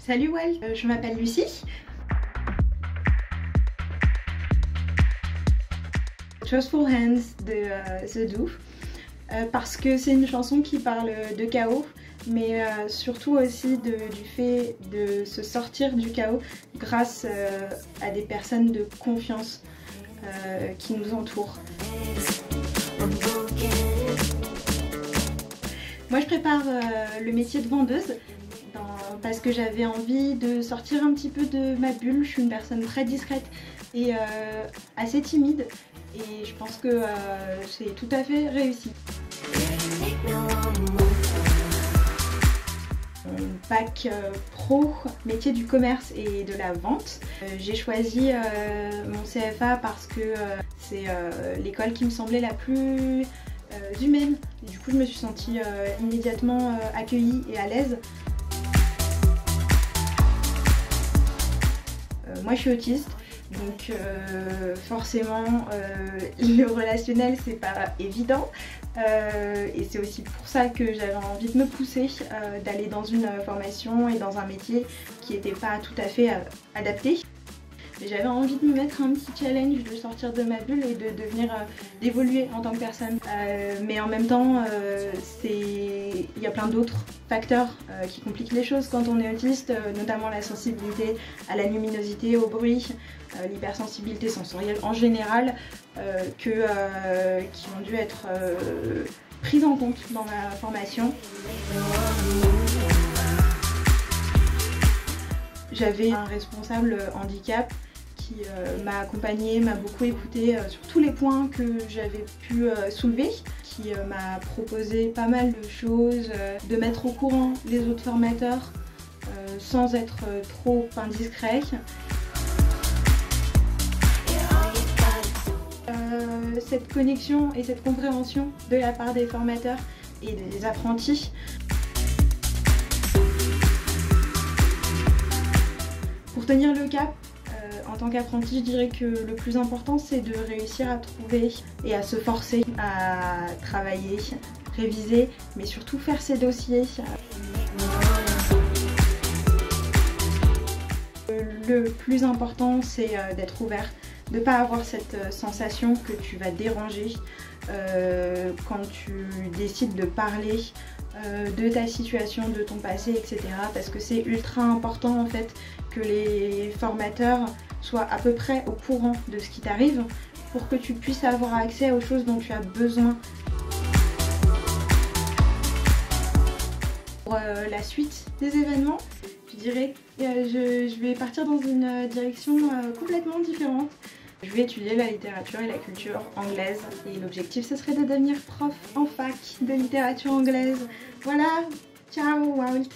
Salut Walt, je m'appelle Lucie. Trustful Hands de The Do, parce que c'est une chanson qui parle de chaos, mais surtout aussi du fait de se sortir du chaos grâce à des personnes de confiance qui nous entourent. Moi je prépare le métier de vendeuse parce que j'avais envie de sortir un petit peu de ma bulle. Je suis une personne très discrète et assez timide et je pense que c'est tout à fait réussi. Bac pro, métier du commerce et de la vente. J'ai choisi mon CFA parce que c'est l'école qui me semblait la plus humaine. Et du coup je me suis sentie immédiatement accueillie et à l'aise. Moi je suis autiste, donc forcément le relationnel c'est pas évident et c'est aussi pour ça que j'avais envie de me pousser, d'aller dans une formation et dans un métier qui n'était pas tout à fait adapté. Mais j'avais envie de me mettre un petit challenge, de sortir de ma bulle et de devenir, d'évoluer en tant que personne. Mais en même temps, il y a plein d'autres facteurs qui compliquent les choses quand on est autiste, notamment la sensibilité à la luminosité, au bruit, l'hypersensibilité sensorielle en général, qui ont dû être prises en compte dans ma formation. J'avais un responsable handicap qui m'a accompagnée, m'a beaucoup écoutée sur tous les points que j'avais pu soulever, qui m'a proposé pas mal de choses, de mettre au courant les autres formateurs sans être trop indiscret. Cette connexion et cette compréhension de la part des formateurs et des apprentis. Pour tenir le cap, en tant qu'apprenti, je dirais que le plus important c'est de réussir à trouver et à se forcer à travailler, réviser, mais surtout faire ses dossiers. Le plus important c'est d'être ouvert, de ne pas avoir cette sensation que tu vas déranger quand tu décides de parler de ta situation, de ton passé, etc. Parce que c'est ultra important en fait que les formateurs soient à peu près au courant de ce qui t'arrive pour que tu puisses avoir accès aux choses dont tu as besoin. Pour la suite des événements, je dirais que je vais partir dans une direction complètement différente. Je vais étudier la littérature et la culture anglaise et l'objectif ce serait de devenir prof en fac de littérature anglaise. Voilà, ciao Walt.